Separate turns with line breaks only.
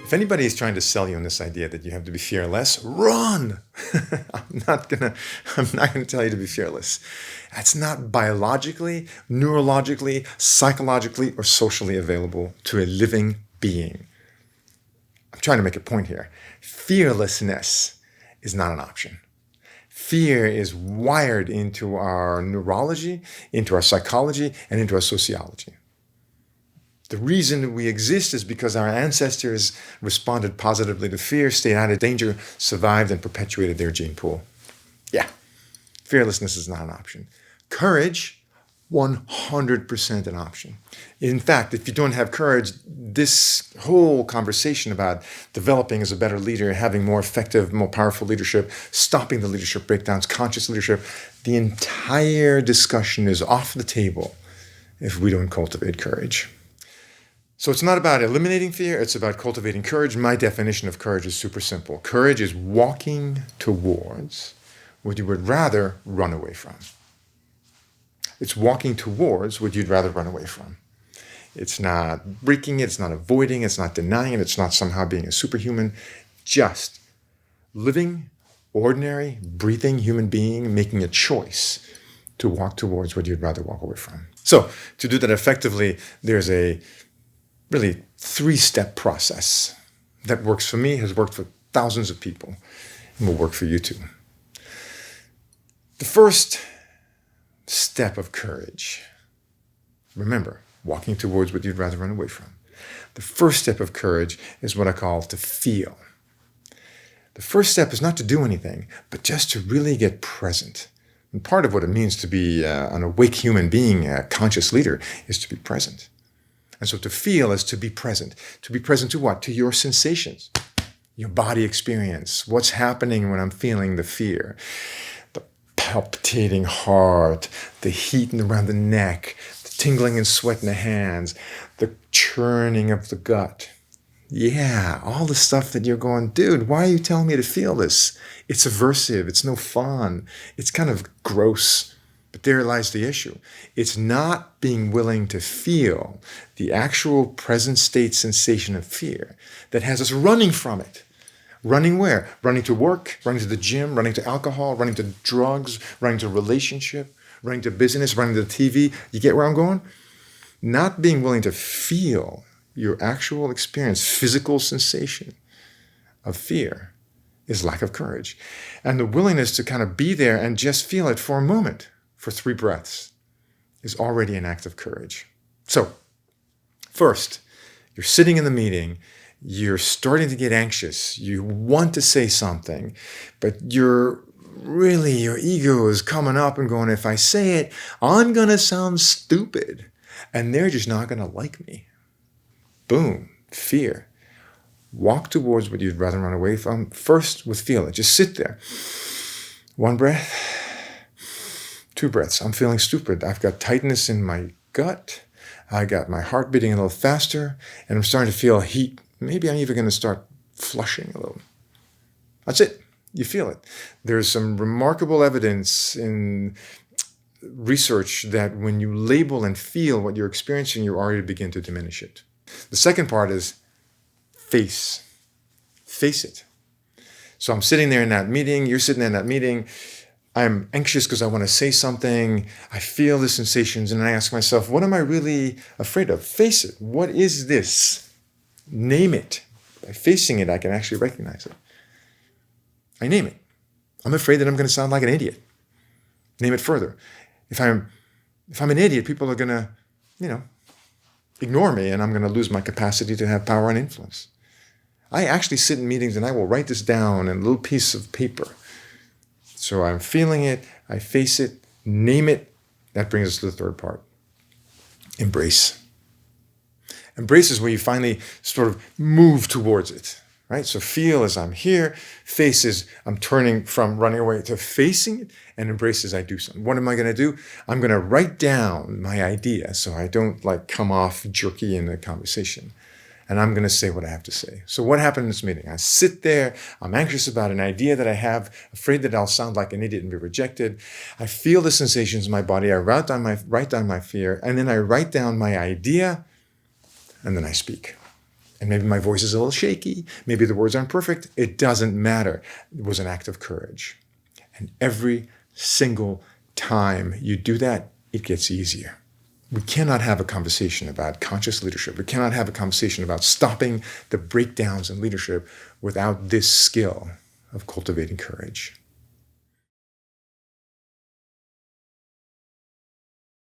If anybody is trying to sell you on this idea that you have to be fearless, run. I'm not gonna tell you to be fearless. That's not biologically, neurologically, psychologically, or socially available to a living being. I'm trying to make a point here. Fearlessness is not an option. Fear is wired into our neurology, into our psychology, and into our sociology. The reason that we exist is because our ancestors responded positively to fear, stayed out of danger, survived, and perpetuated their gene pool. Yeah, fearlessness is not an option. Courage, 100% an option. In fact, if you don't have courage, this whole conversation about developing as a better leader, having more effective, more powerful leadership, stopping the leadership breakdowns, conscious leadership, the entire discussion is off the table if we don't cultivate courage. So it's not about eliminating fear, it's about cultivating courage. My definition of courage is super simple. Courage is walking towards what you would rather run away from. It's walking towards what you'd rather run away from. It's not breaking it, it's not avoiding it, it's not denying it, it's not somehow being a superhuman. Just living, ordinary, breathing human being, making a choice to walk towards what you'd rather walk away from. So to do that effectively, there's a really 3-step process that works for me, has worked for thousands of people, and will work for you too. The first step of courage, remember, walking towards what you'd rather run away from. The first step of courage is what I call to feel. The first step is not to do anything, but just to really get present. And part of what it means to be an awake human being, a conscious leader, is to be present. And so to feel is to be present. To be present to what? To your sensations, your body experience, what's happening when I'm feeling the fear, the palpitating heart, the heat around the neck, the tingling and sweat in the hands, the churning of the gut. Yeah, all the stuff that you're going, dude, why are you telling me to feel this? It's aversive. It's no fun. It's kind of gross. But there lies the issue. It's not being willing to feel the actual present state sensation of fear that has us running from it. Running where? Running to work, running to the gym, running to alcohol, running to drugs, running to relationship, running to business, running to the TV. You get where I'm going? Not being willing to feel your actual experience, physical sensation of fear is lack of courage. And the willingness to kind of be there and just feel it for a moment, for 3 breaths, is already an act of courage. So, first, you're sitting in the meeting, you're starting to get anxious, you want to say something, but your ego is coming up and going, if I say it, I'm going to sound stupid, and they're just not going to like me. Boom, fear. Walk towards what you'd rather run away from, first with feel it. Just sit there. 1 breath. 2 breaths. I'm feeling stupid. I've got tightness in my gut. I got my heart beating a little faster, and I'm starting to feel heat. Maybe I'm even going to start flushing a little. That's it. You feel it. There's some remarkable evidence in research that when you label and feel what you're experiencing, you already begin to diminish it. The second part is face. Face it. So I'm sitting there in that meeting. You're sitting there in that meeting. I'm anxious because I want to say something. I feel the sensations and I ask myself, what am I really afraid of? Face it. What is this? Name it. By facing it, I can actually recognize it. I name it. I'm afraid that I'm going to sound like an idiot. Name it further. If I'm an idiot, people are going to, ignore me, and I'm going to lose my capacity to have power and influence. I actually sit in meetings and I will write this down in a little piece of paper. So I'm feeling it, I face it, name it. That brings us to the third part. Embrace. Embrace is where you finally sort of move towards it, right? So feel as I'm here, face is I'm turning from running away to facing it, and embrace as I do something. What am I going to do? I'm going to write down my idea so I don't come off jerky in the conversation. And I'm going to say what I have to say. So what happened in this meeting? I sit there. I'm anxious about an idea that I have, afraid that I'll sound like an idiot and be rejected. I feel the sensations in my body. I write down my fear, and then I write down my idea, and then I speak. And maybe my voice is a little shaky. Maybe the words aren't perfect. It doesn't matter. It was an act of courage. And every single time you do that, it gets easier. We cannot have a conversation about conscious leadership. We cannot have a conversation about stopping the breakdowns in leadership without this skill of cultivating courage.